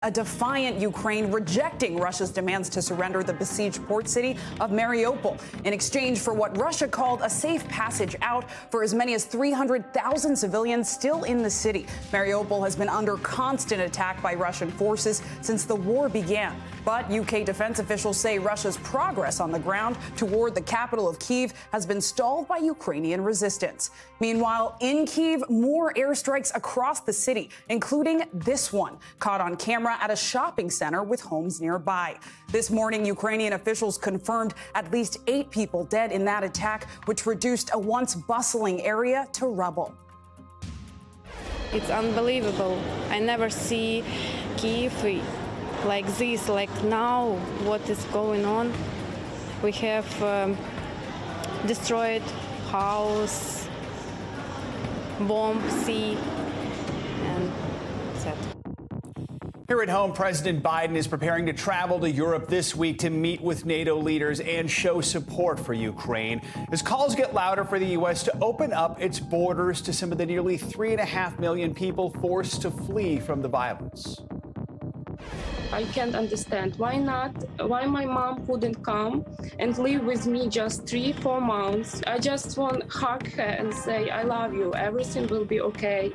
A defiant Ukraine rejecting Russia's demands to surrender the besieged port city of Mariupol in exchange for what Russia called a safe passage out for as many as 300,000 civilians still in the city. Mariupol has been under constant attack by Russian forces since the war began. But UK defense officials say Russia's progress on the ground toward the capital of Kiev has been stalled by Ukrainian resistance. Meanwhile, in Kiev, more airstrikes across the city, including this one, caught on camera at a shopping center with homes nearby. This morning, Ukrainian officials confirmed at least 8 people dead in that attack, which reduced a once bustling area to rubble. It's unbelievable. I never see Kiev like this, like now, what is going on. We have destroyed house, bomb, sea, and that's it. Here at home, President Biden is preparing to travel to Europe this week to meet with NATO leaders and show support for Ukraine as calls get louder for the U.S. to open up its borders to some of the nearly 3.5 million people forced to flee from the violence. I can't understand why my mom couldn't come and live with me just 3-4 months. I just want to hug her and say, I love you. Everything will be okay.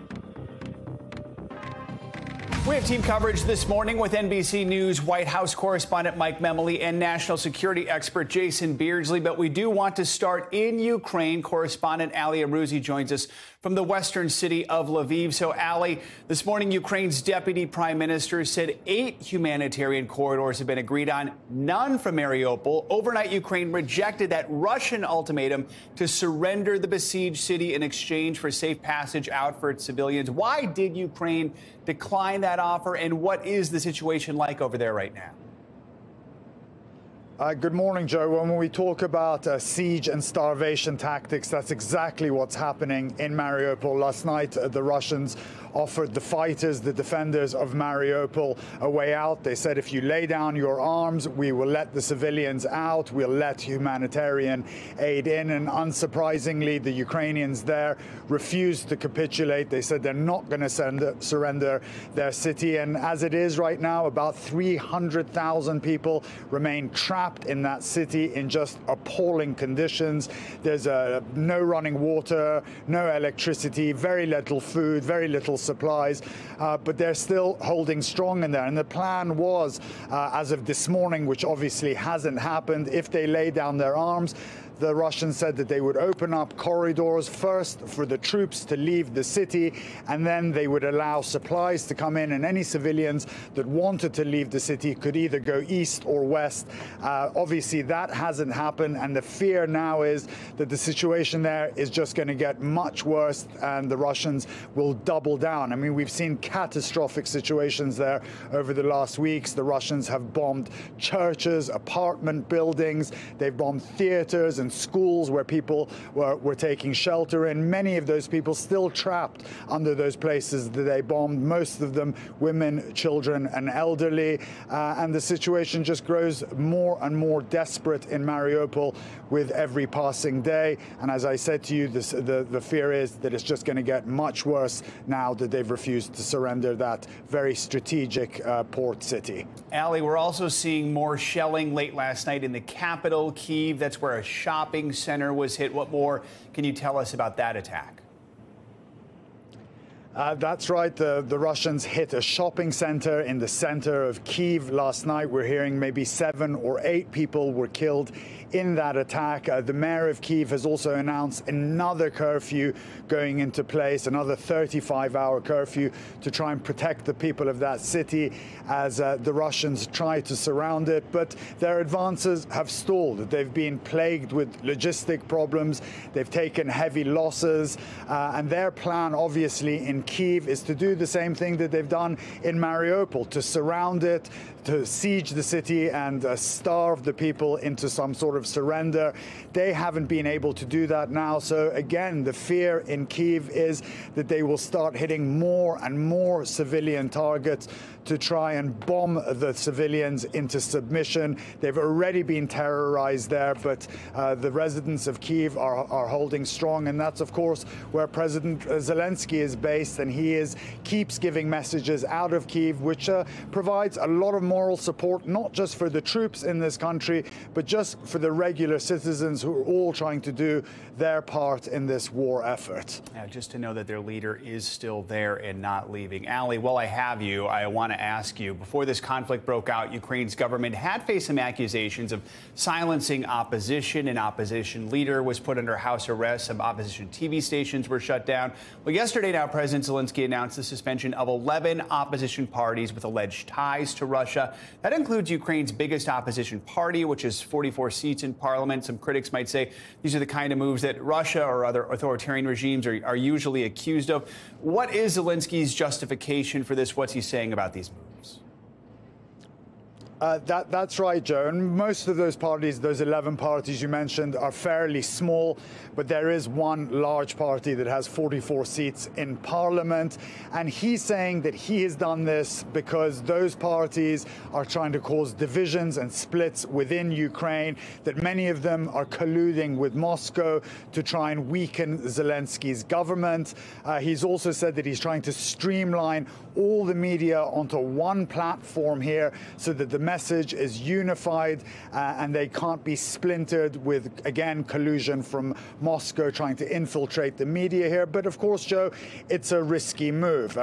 We have team coverage this morning with NBC News White House correspondent Mike Memoli and national security expert Jason Beardsley. But we do want to start in Ukraine. Correspondent Ali Arouzi joins us from the western city of Lviv. So, Ali, this morning, Ukraine's deputy prime minister said 8 humanitarian corridors have been agreed on, none from Mariupol. Overnight, Ukraine rejected that Russian ultimatum to surrender the besieged city in exchange for safe passage out for its civilians. Why did Ukraine decline that offer, and what is the situation like over there right now? Good morning, Joe. When we talk about siege and starvation tactics, that's exactly what's happening in Mariupol. Last night, the Russians offered the fighters, the defenders of Mariupol, a way out. They said, if you lay down your arms, we will let the civilians out. We'll let humanitarian aid in. And unsurprisingly, the Ukrainians there refused to capitulate. They said they're not going to surrender their city. And as it is right now, about 300,000 people remain trapped in that city in just appalling conditions. There's no running water, no electricity, very little food, very little supplies, but they're still holding strong in there. And the plan was, as of this morning, which obviously hasn't happened, if they lay down their arms, the Russians said that they would open up corridors first for the troops to leave the city, and then they would allow supplies to come in, and any civilians that wanted to leave the city could either go east or west. Obviously, that hasn't happened, and the fear now is that the situation there is just going to get much worse, and the Russians will double down. I mean, we've seen catastrophic situations there over the last weeks. The Russians have bombed churches, apartment buildings, they've bombed theaters and schools where people were taking shelter in. Many of those people still trapped under those places that they bombed, most of them women, children, and elderly. And the situation just grows more and more desperate in Mariupol with every passing day. And as I said to you, the fear is that it's just going to get much worse now that they've refused to surrender that very strategic port city. Ali, we're also seeing more shelling late last night in the capital, Kiev. That's where a shopping center was hit. What more can you tell us about that attack? That's right. The Russians hit a shopping center in the center of Kiev last night. We're hearing maybe 7 or 8 people were killed in that attack. The mayor of Kiev has also announced another curfew going into place, another 35-hour curfew to try and protect the people of that city as the Russians try to surround it. But their advances have stalled. They've been plagued with logistic problems. They've taken heavy losses. And their plan, obviously, in Kiev is to do the same thing that they've done in Mariupol, to surround it, to siege the city and starve the people into some sort of surrender. They haven't been able to do that now. So again, the fear in Kiev is that they will start hitting more and more civilian targets to try and bomb the civilians into submission. They've already been terrorized there, but the residents of Kiev are holding strong, and that's, of course, where President Zelenskyy is based, and he keeps giving messages out of Kiev, which provides a lot of moral support, not just for the troops in this country, but just for the regular citizens who are all trying to do their part in this war effort. Yeah, just to know that their leader is still there and not leaving. Ali, while I have you, I want to ask you, before this conflict broke out, Ukraine's government had faced some accusations of silencing opposition. An opposition leader was put under house arrest. Some opposition TV stations were shut down. Well, yesterday now, President Zelenskyy announced the suspension of 11 opposition parties with alleged ties to Russia. That includes Ukraine's biggest opposition party, which has 44 seats in parliament. Some critics might say these are the kind of moves that Russia or other authoritarian regimes are usually accused of. What is Zelenskyy's justification for this? What's he saying about these moves? That's right, Joe. And most of those parties, those 11 parties you mentioned, are fairly small, but there is one large party that has 44 seats in parliament. And he's saying that he has done this because those parties are trying to cause divisions and splits within Ukraine, that many of them are colluding with Moscow to try and weaken Zelenskyy's government. He's also said that he's trying to streamline all the media onto one platform here so that the message is unified and they can't be splintered with, again, collusion from Moscow trying to infiltrate the media here. But of course, Joe, it's a risky move.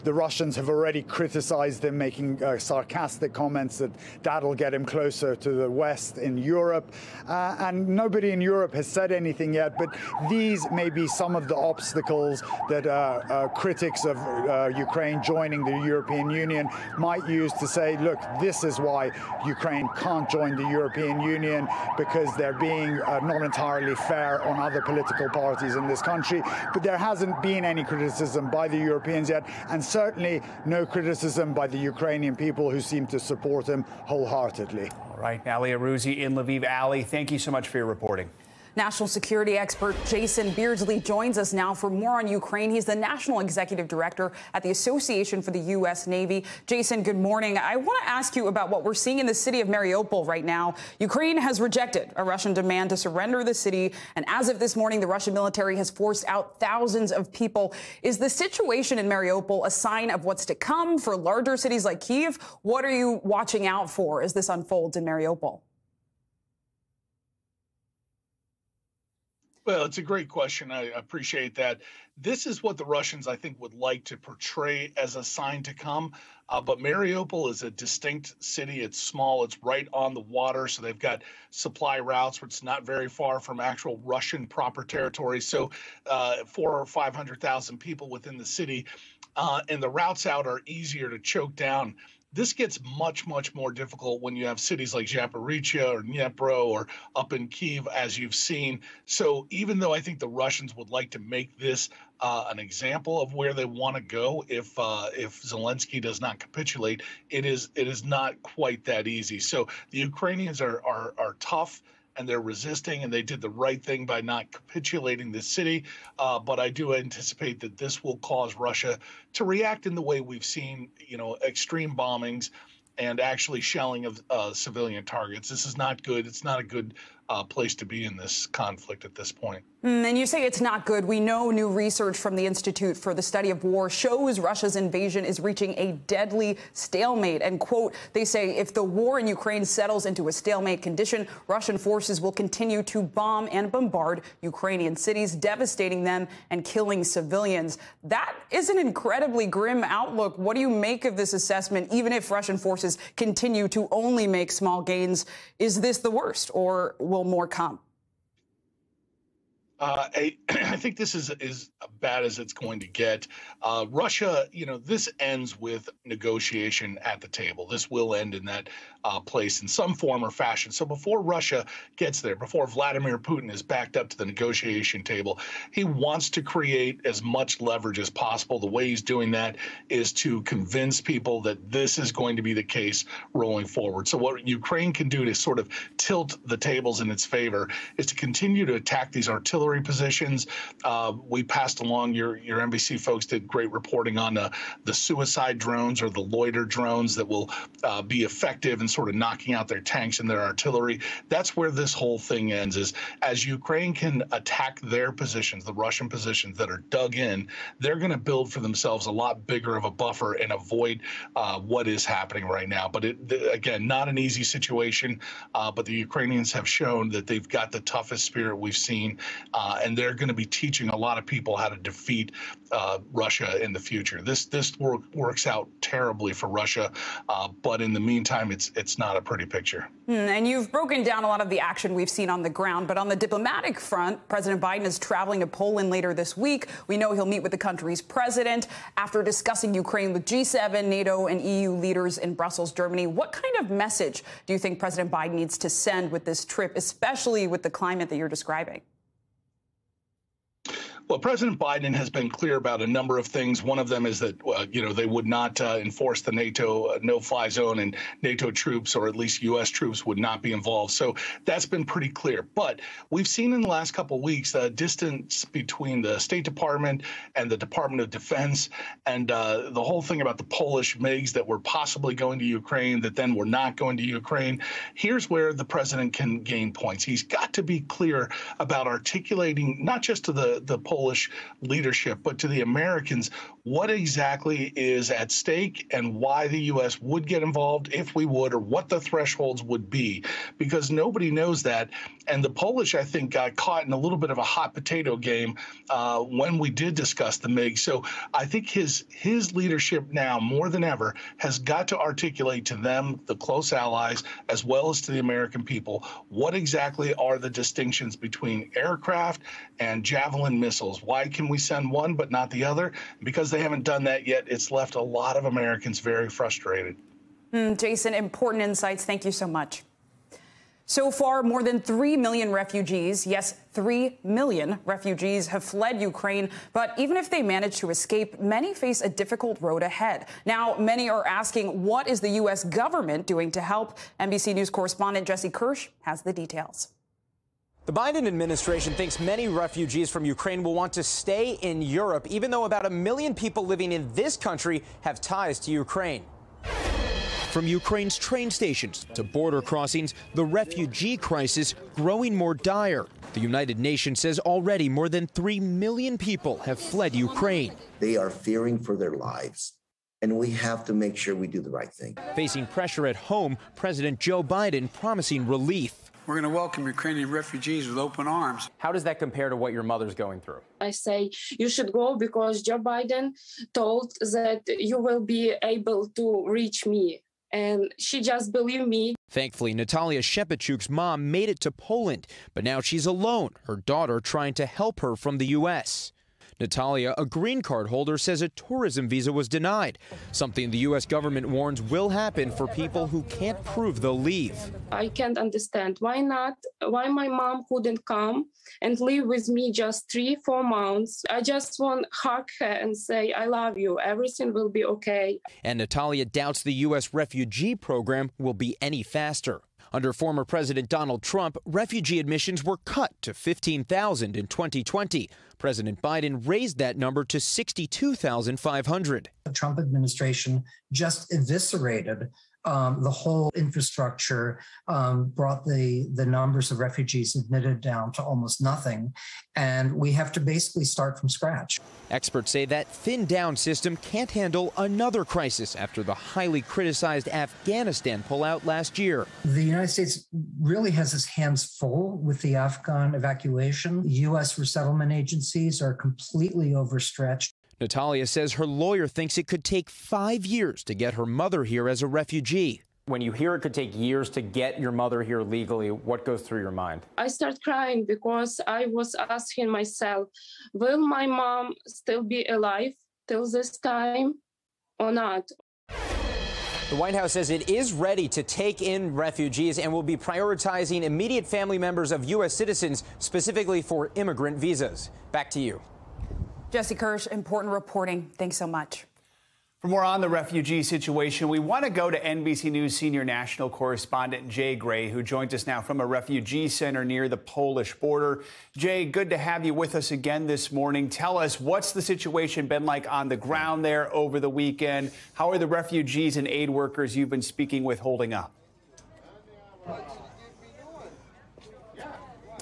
The Russians have already criticized him, making sarcastic comments that that'll get him closer to the West in Europe. And nobody in Europe has said anything yet, but these may be some of the obstacles that critics of Ukraine joining the European Union might use to say, look, this is why Ukraine can't join the European Union, because they're being not entirely fair on other political parties in this country. But there hasn't been any criticism by the Europeans yet, and certainly no criticism by the Ukrainian people, who seem to support him wholeheartedly. All right, Ali Arouzi in Lviv. Ali, thank you so much for your reporting. National security expert Jason Beardsley joins us now for more on Ukraine. He's the National Executive Director at the Association for the U.S. Navy. Jason, good morning. I want to ask you about what we're seeing in the city of Mariupol right now. Ukraine has rejected a Russian demand to surrender the city, and as of this morning, the Russian military has forced out thousands of people. Is the situation in Mariupol a sign of what's to come for larger cities like Kiev? What are you watching out for as this unfolds in Mariupol? Well, it's a great question. I appreciate that. This is what the Russians, I think, would like to portray as a sign to come. But Mariupol is a distinct city. It's small. It's right on the water. So they've got supply routes, which is not very far from actual Russian proper territory. So 400,000 or 500,000 people within the city. And the routes out are easier to choke down. This gets much, much more difficult when you have cities like Zaporizhia or Dnipro or up in Kiev, as you've seen. So even though I think the Russians would like to make this an example of where they want to go if Zelenskyy does not capitulate, it is not quite that easy. So the Ukrainians are tough, and they're resisting, and they did the right thing by not capitulating the city. But I do anticipate that this will cause Russia to react in the way we've seen, extreme bombings and actually shelling of civilian targets. This is not good. It's not a good place to be in this conflict at this point. And you say it's not good. We know new research from the Institute for the Study of War shows Russia's invasion is reaching a deadly stalemate. And, quote, they say if the war in Ukraine settles into a stalemate condition, Russian forces will continue to bomb and bombard Ukrainian cities, devastating them and killing civilians. That is an incredibly grim outlook. What do you make of this assessment? Even if Russian forces continue to only make small gains, is this the worst, or will more come? I think this is as bad as it's going to get. Russia, this ends with negotiation at the table. This will end in that place in some form or fashion. So before Russia gets there, before Vladimir Putin is backed up to the negotiation table, he wants to create as much leverage as possible. The way he's doing that is to convince people that this is going to be the case rolling forward. So what Ukraine can do to sort of tilt the tables in its favor is to continue to attack these artillery artillery positions. We passed along, your NBC folks did great reporting on the suicide drones or the loiter drones that will be effective in sort of knocking out their tanks and their artillery. That's where this whole thing ends, is as Ukraine can attack their positions, the Russian positions that are dug in, they're going to build for themselves a lot bigger of a buffer and avoid what is happening right now. But again, not an easy situation, but the Ukrainians have shown that they've got the toughest spirit we've seen, and they're going to be teaching a lot of people how to defeat Russia in the future. This works out terribly for Russia, but in the meantime, it's not a pretty picture. And you've broken down a lot of the action we've seen on the ground, but on the diplomatic front, President Biden is traveling to Poland later this week. We know he'll meet with the country's president after discussing Ukraine with G7, NATO, and EU leaders in Brussels, Germany. What kind of message do you think President Biden needs to send with this trip, especially with the climate that you're describing? Well, President Biden has been clear about a number of things. One of them is that, they would not enforce the NATO no-fly zone, and NATO troops, or at least U.S. troops, would not be involved. So that's been pretty clear. But we've seen in the last couple of weeks a distance between the State Department and the Department of Defense, and the whole thing about the Polish MiGs that were possibly going to Ukraine that then were not going to Ukraine. Here's where the president can gain points. He's got to be clear about articulating not just to the Polish leadership, but to the Americans, what exactly is at stake and why the U.S. would get involved if we would, or what the thresholds would be, because nobody knows that. And the Polish, I think, got caught in a little bit of a hot potato game when we did discuss the MiG. So I think his leadership now, more than ever, has got to articulate to them, the close allies, as well as to the American people, what exactly are the distinctions between aircraft and Javelin missiles. Why can we send one but not the other? Because they haven't done that yet, it's left a lot of Americans very frustrated. Jason, important insights. Thank you so much. So far, more than 3 million refugees, yes, 3 million refugees have fled Ukraine. But even if they manage to escape, many face a difficult road ahead. Now, many are asking, what is the U.S. government doing to help? NBC News correspondent Jesse Kirsch has the details. The Biden administration thinks many refugees from Ukraine will want to stay in Europe, even though about 1 million people living in this country have ties to Ukraine. From Ukraine's train stations to border crossings, the refugee crisis growing more dire. The United Nations says already more than 3 million people have fled Ukraine. They are fearing for their lives, and we have to make sure we do the right thing. Facing pressure at home, President Joe Biden promising relief. We're going to welcome Ukrainian refugees with open arms. How does that compare to what your mother's going through? I say you should go because Joe Biden told that you will be able to reach me. And she just believed me. Thankfully, Natalia Shepachuk's mom made it to Poland, but now she's alone, her daughter trying to help her from the U.S. Natalia, a green card holder, says a tourism visa was denied, something the U.S. government warns will happen for people who can't prove they'll leave. I can't understand why not, why my mom couldn't come and live with me just 3-4 months. I just want to hug her and say, I love you. Everything will be okay. And Natalia doubts the U.S. refugee program will be any faster. Under former President Donald Trump, refugee admissions were cut to 15,000 in 2020. President Biden raised that number to 62,500. The Trump administration just eviscerated the whole infrastructure, brought the numbers of refugees admitted down to almost nothing, and we have to basically start from scratch. Experts say that thinned-down system can't handle another crisis after the highly criticized Afghanistan pullout last year. The United States really has its hands full with the Afghan evacuation. U.S. resettlement agencies are completely overstretched. Natalia says her lawyer thinks it could take 5 years to get her mother here as a refugee. When you hear it could take years to get your mother here legally, what goes through your mind? I start crying because I was asking myself, will my mom still be alive till this time or not? The White House says it is ready to take in refugees and will be prioritizing immediate family members of U.S. citizens, specifically for immigrant visas. Back to you. Jesse Kirsch, important reporting. Thanks so much. For more on the refugee situation, we want to go to NBC News senior national correspondent Jay Gray, who joins us now from a refugee center near the Polish border. Jay, good to have you with us again this morning. Tell us, what's the situation been like on the ground there over the weekend? How are the refugees and aid workers you've been speaking with holding up?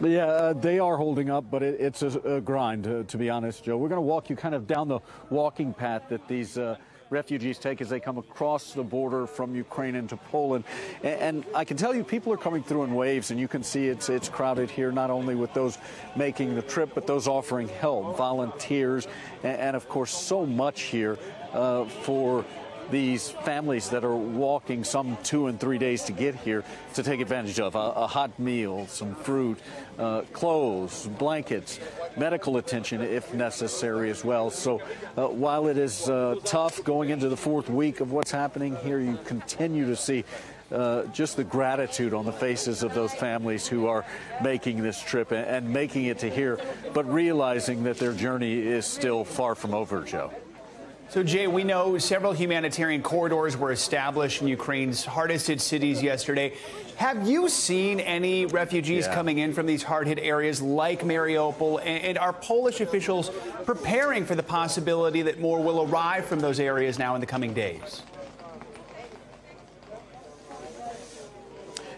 Yeah, they are holding up, but it's a grind, to be honest, Joe. We're going to walk you kind of down the walking path that these refugees take as they come across the border from Ukraine into Poland. And I can tell you, people are coming through in waves, and you can see it's crowded here, not only with those making the trip, but those offering help, volunteers, and of course, so much here for these families that are walking some 2 and 3 days to get here to take advantage of a hot meal, some fruit, clothes, blankets, medical attention if necessary as well. So while it is tough going into the 4th week of what's happening here, you continue to see just the gratitude on the faces of those families who are making this trip and making it to here, but realizing that their journey is still far from over, Joe. So, Jay, we know several humanitarian corridors were established in Ukraine's hardest-hit cities yesterday. Have you seen any refugees coming in from these hard-hit areas like Mariupol? And are Polish officials preparing for the possibility that more will arrive from those areas now in the coming days?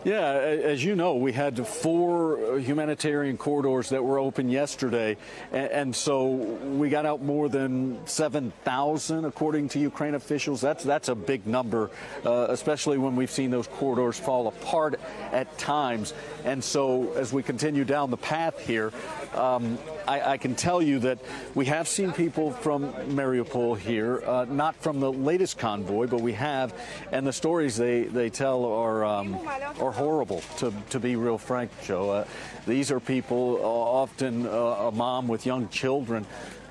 Yeah, as you know, we had 4 humanitarian corridors that were open yesterday, and so we got out more than 7,000, according to Ukraine officials. That's a big number, especially when we've seen those corridors fall apart at times. And so as we continue down the path here, I can tell you that we have seen people from Mariupol here, not from the latest convoy, but we have, and the stories they tell are horrible, to be real frank, Joe. These are people, often a mom with young children,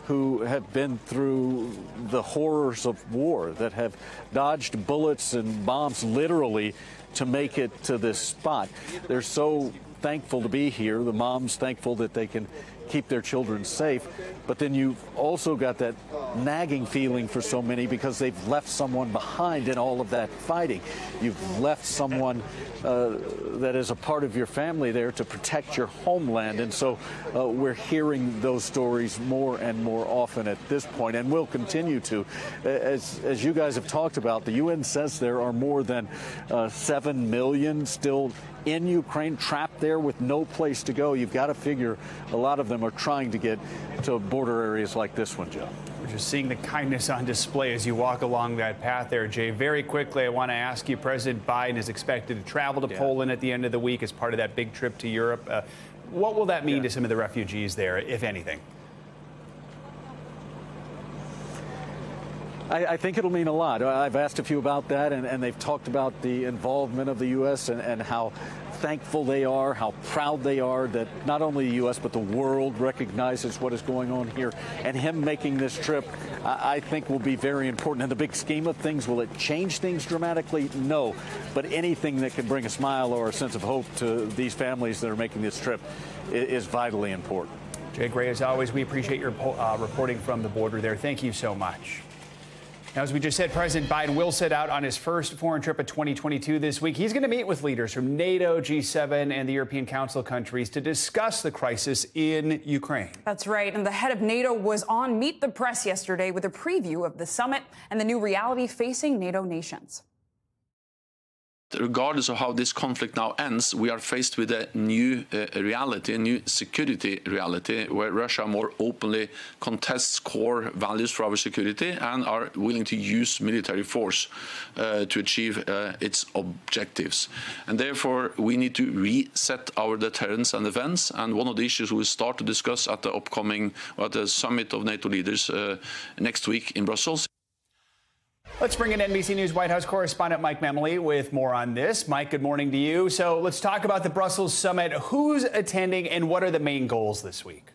who have been through the horrors of war, that have dodged bullets and bombs literally to make it to this spot. They're so thankful to be here. The mom's thankful that they can keep their children safe. But then you've also got that nagging feeling for so many because they've left someone behind in all of that fighting. You've left someone that is a part of your family there to protect your homeland. And so we're hearing those stories more and more often at this point, and will continue to. As you guys have talked about, the UN says there are more than 7 million still in Ukraine, trapped there with no place to go. You've got to figure a lot of them are trying to get to border areas like this one, Joe. We're just seeing the kindness on display as you walk along that path there, Jay. Very quickly, I want to ask you, President Biden is expected to travel to Poland at the end of the week as part of that big trip to Europe. What will that mean to some of the refugees there, if anything? I think it'll mean a lot. I've asked a few about that, and they've talked about the involvement of the U.S. and how thankful they are, how proud they are that not only the U.S. but the world recognizes what is going on here. And him making this trip, I think, will be very important. In the big scheme of things, will it change things dramatically? No. But anything that can bring a smile or a sense of hope to these families that are making this trip is vitally important. Jay Gray, as always, we appreciate your reporting from the border there. Thank you so much. Now, as we just said, President Biden will set out on his first foreign trip of 2022 this week. He's going to meet with leaders from NATO, G7, and the European Council countries to discuss the crisis in Ukraine. That's right. And the head of NATO was on Meet the Press yesterday with a preview of the summit and the new reality facing NATO nations. Regardless of how this conflict now ends, we are faced with a new reality, a new security reality, where Russia more openly contests core values for our security and are willing to use military force to achieve its objectives. And therefore, we need to reset our deterrence and defense. And one of the issues we'll start to discuss at the upcoming summit of NATO leaders next week in Brussels. Let's bring in NBC News White House correspondent Mike Memoli with more on this. Mike, good morning to you. So let's talk about the Brussels summit. Who's attending and what are the main goals this week?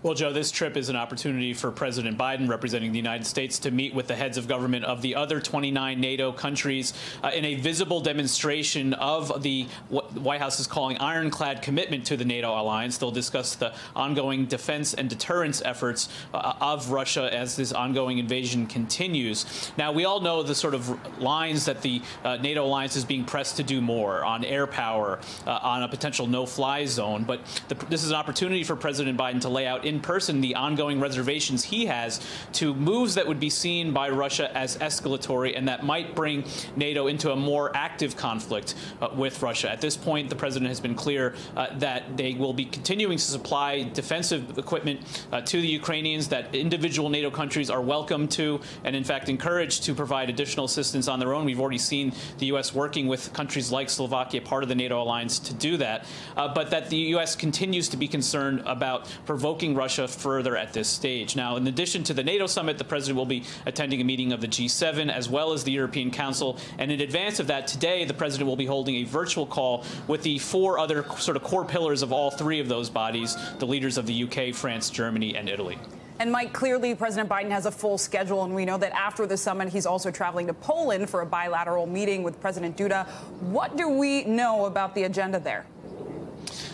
Well, Joe, this trip is an opportunity for President Biden, representing the United States, to meet with the heads of government of the other 29 NATO countries in a visible demonstration of what the White House is calling ironclad commitment to the NATO alliance. They'll discuss the ongoing defense and deterrence efforts of Russia as this ongoing invasion continues. Now, we all know the sort of lines that the NATO alliance is being pressed to do more on air power, on a potential no-fly zone. But this is an opportunity for President Biden to lay out in person the ongoing reservations he has to moves that would be seen by Russia as escalatory and that might bring NATO into a more active conflict with Russia. At this point, the president has been clear that they will be continuing to supply defensive equipment to the Ukrainians, that individual NATO countries are welcome to and, in fact, encouraged to provide additional assistance on their own. We've already seen the U.S. working with countries like Slovakia, part of the NATO alliance, to do that, but that the U.S. continues to be concerned about provoking Russia further at this stage. Now, in addition to the NATO summit, the president will be attending a meeting of the G7 as well as the European Council. And in advance of that, today, the president will be holding a virtual call with the 4 other sort of core pillars of all 3 of those bodies, the leaders of the UK, France, Germany, and Italy. And Mike, clearly President Biden has a full schedule, and we know that after the summit, he's also traveling to Poland for a bilateral meeting with President Duda. What do we know about the agenda there?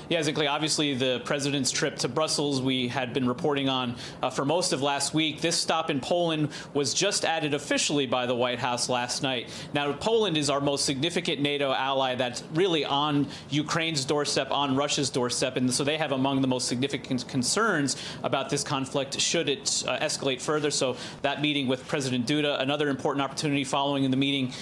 Yeah, exactly. Obviously, the president's trip to Brussels, we had been reporting on for most of last week. This stop in Poland was just added officially by the White House last night. Now, Poland is our most significant NATO ally that's really on Ukraine's doorstep, on Russia's doorstep. And so they have among the most significant concerns about this conflict should it escalate further. So that meeting with President Duda, another important opportunity following in the meeting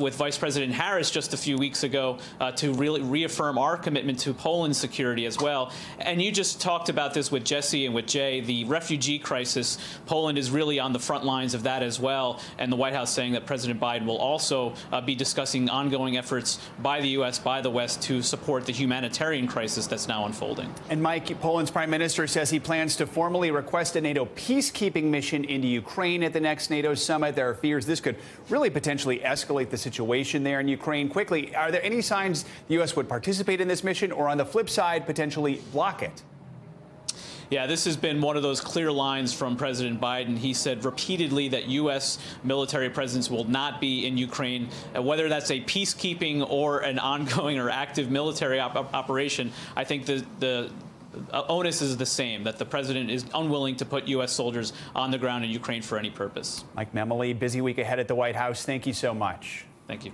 with Vice President Harris just a few weeks ago to really reaffirm our commitment to Poland's security as well. And you just talked about this with Jesse and with Jay, the refugee crisis. Poland is really on the front lines of that as well. And the White House saying that President Biden will also be discussing ongoing efforts by the U.S., by the West, to support the humanitarian crisis that's now unfolding. And Mike, Poland's prime minister says he plans to formally request a NATO peacekeeping mission into Ukraine at the next NATO summit. There are fears this could really potentially escalate the situation there in Ukraine. Quickly, are there any signs the U.S. would participate in this mission, or on the flip side, potentially block it? Yeah, this has been one of those clear lines from President Biden. He said repeatedly that U.S. military presence will not be in Ukraine, whether that's a peacekeeping or an ongoing or active military operation. I think the onus is the same, that the president is unwilling to put U.S. soldiers on the ground in Ukraine for any purpose. Mike Memoli, busy week ahead at the White House. Thank you so much. Thank you.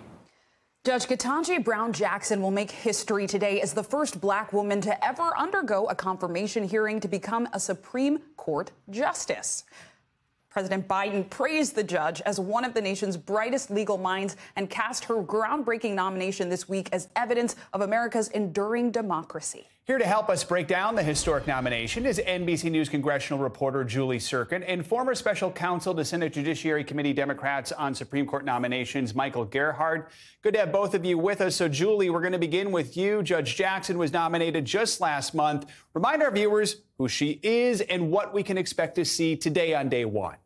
Judge Ketanji Brown Jackson will make history today as the first black woman to ever undergo a confirmation hearing to become a Supreme Court justice. President Biden praised the judge as one of the nation's brightest legal minds and cast her groundbreaking nomination this week as evidence of America's enduring democracy. Here to help us break down the historic nomination is NBC News congressional reporter Julie Serkin and former special counsel to Senate Judiciary Committee Democrats on Supreme Court nominations, Michael Gerhardt. Good to have both of you with us. So, Julie, we're going to begin with you. Judge Jackson was nominated just last month. Remind our viewers who she is and what we can expect to see today on day one.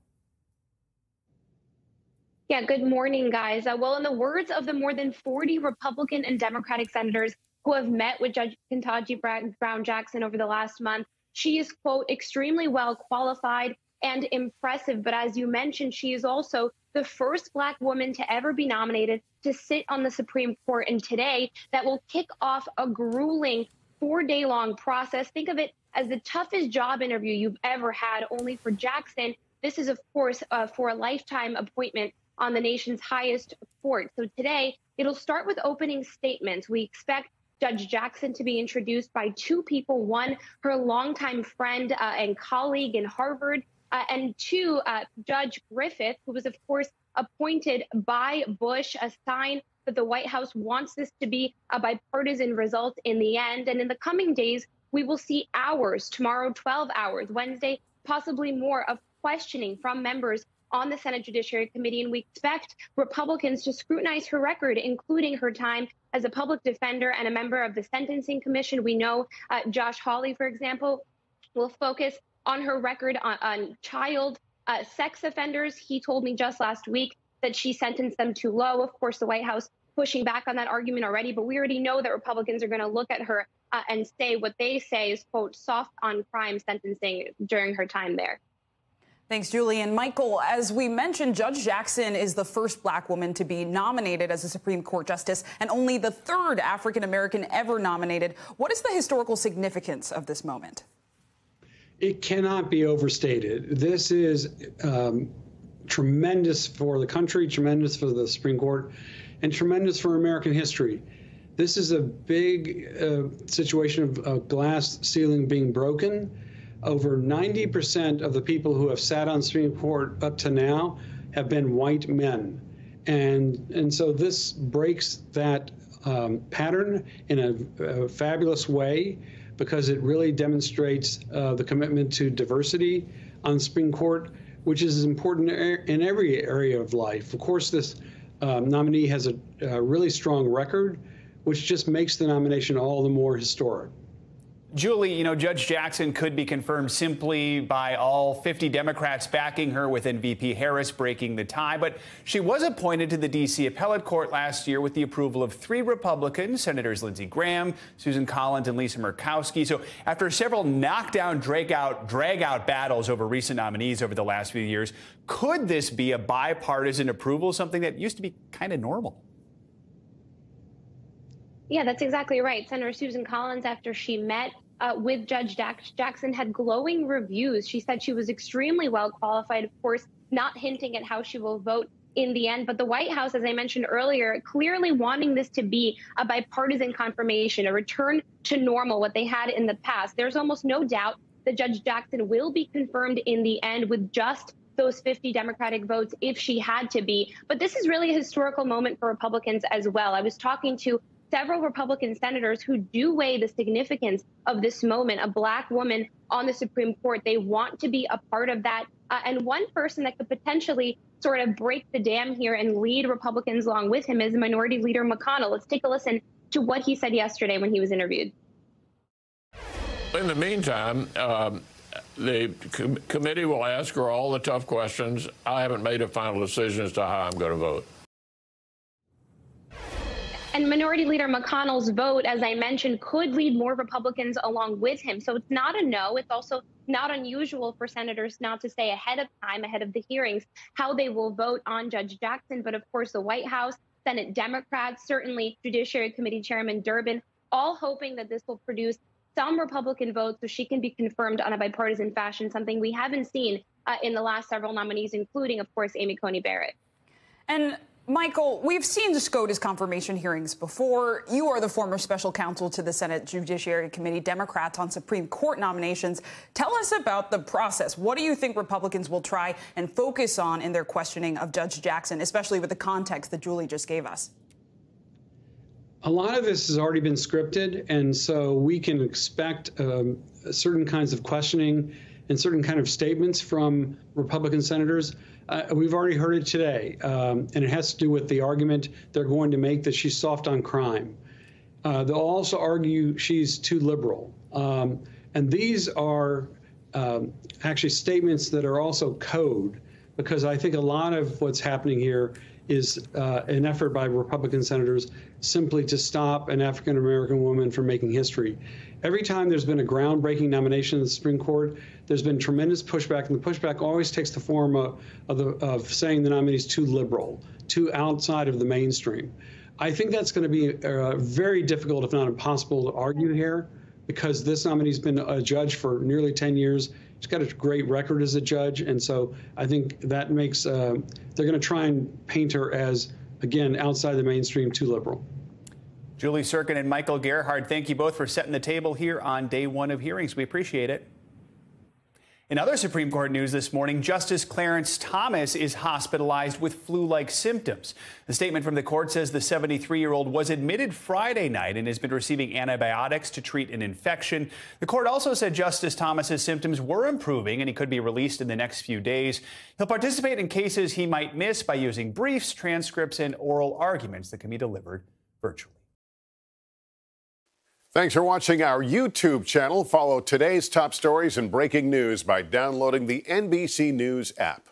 Yeah, good morning, guys. Well, in the words of the more than 40 Republican and Democratic senators who have met with Judge Ketanji Brown Jackson over the last month, she is, quote, extremely well qualified and impressive. But as you mentioned, she is also the first black woman to ever be nominated to sit on the Supreme Court. And today, that will kick off a grueling 4-day-long process. Think of it as the toughest job interview you've ever had, only for Jackson. This is, of course, for a lifetime appointment on the nation's highest court. So today, it'll start with opening statements. We expect Judge Jackson to be introduced by 2 people. One, her longtime friend and colleague in Harvard, and 2, Judge Griffith, who was, of course, appointed by Bush, a sign that the White House wants this to be a bipartisan result in the end. And in the coming days, we will see hours, tomorrow 12 hours, Wednesday, possibly more, of questioning from members on the Senate Judiciary Committee, and we expect Republicans to scrutinize her record, including her time as a public defender and a member of the Sentencing Commission. We know Josh Hawley, for example, will focus on her record on child sex offenders. He told me just last week that she sentenced them too low. Of course, the White House pushing back on that argument already, but we already know that Republicans are going to look at her and say what they say is, quote, soft on crime sentencing during her time there. Thanks, Julie. And Michael, as we mentioned, Judge Jackson is the first black woman to be nominated as a Supreme Court justice and only the third African-American ever nominated. What is the historical significance of this moment? It cannot be overstated. This is tremendous for the country, tremendous for the Supreme Court, and tremendous for American history. This is a big situation of a glass ceiling being broken. Over 90% of the people who have sat on Supreme Court up to now have been white men. And so this breaks that pattern in a fabulous way, because it really demonstrates the commitment to diversity on Supreme Court, which is important in every area of life. Of course, this nominee has a really strong record, which just makes the nomination all the more historic. Julie, you know, Judge Jackson could be confirmed simply by all 50 Democrats backing her, with VP Harris breaking the tie. But she was appointed to the D.C. Appellate Court last year with the approval of 3 Republicans, Senators Lindsey Graham, Susan Collins, and Lisa Murkowski. So after several knockdown, drag-out battles over recent nominees over the last few years, could this be a bipartisan approval, something that used to be kind of normal? Yeah, that's exactly right. Senator Susan Collins, after she met with Judge Jackson, had glowing reviews. She said she was extremely well qualified, of course, not hinting at how she will vote in the end. But the White House, as I mentioned earlier, clearly wanting this to be a bipartisan confirmation, a return to normal, what they had in the past. There's almost no doubt that Judge Jackson will be confirmed in the end with just those 50 Democratic votes if she had to be. But this is really a historical moment for Republicans as well. I was talking to several Republican senators who do weigh the significance of this moment, a black woman on the Supreme Court. They want to be a part of that. And one person that could potentially sort of break the dam here and lead Republicans along with him is Minority Leader McConnell. Let's take a listen to what he said yesterday when he was interviewed. In the meantime, the committee will ask her all the tough questions. I haven't made a final decision as to how I'm going to vote. And Minority Leader McConnell's vote, as I mentioned, could lead more Republicans along with him. So it's not a no. It's also not unusual for senators not to say ahead of time, ahead of the hearings, how they will vote on Judge Jackson. But of course, the White House, Senate Democrats, certainly Judiciary Committee Chairman Durbin, all hoping that this will produce some Republican votes so she can be confirmed on a bipartisan fashion, something we haven't seen in the last several nominees, including, of course, Amy Coney Barrett. And Michael, we've seen SCOTUS confirmation hearings before. You are the former special counsel to the Senate Judiciary Committee, Democrats on Supreme Court nominations. Tell us about the process. What do you think Republicans will try and focus on in their questioning of Judge Jackson, especially with the context that Julie just gave us? A lot of this has already been scripted, and so we can expect certain kinds of questioning and certain kind of statements from Republican senators. We've already heard it today, and it has to do with the argument they're going to make that she's soft on crime. They'll also argue she's too liberal. And these are actually statements that are also code, because I think a lot of what's happening here is an effort by Republican senators simply to stop an African-American woman from making history. Every time there's been a groundbreaking nomination in the Supreme Court, there's been tremendous pushback, and the pushback always takes the form of saying the nominee is too liberal, too outside of the mainstream. I think that's going to be very difficult, if not impossible, to argue here, because this nominee's been a judge for nearly 10 years. She's got a great record as a judge, and so I think that makes they're going to try and paint her as, again, outside the mainstream, too liberal. Julie Serkin and Michael Gerhardt, thank you both for setting the table here on day one of hearings. We appreciate it. In other Supreme Court news this morning, Justice Clarence Thomas is hospitalized with flu-like symptoms. The statement from the court says the 73-year-old was admitted Friday night and has been receiving antibiotics to treat an infection. The court also said Justice Thomas's symptoms were improving and he could be released in the next few days. He'll participate in cases he might miss by using briefs, transcripts, and oral arguments that can be delivered virtually. Thanks for watching our YouTube channel. Follow today's top stories and breaking news by downloading the NBC News app.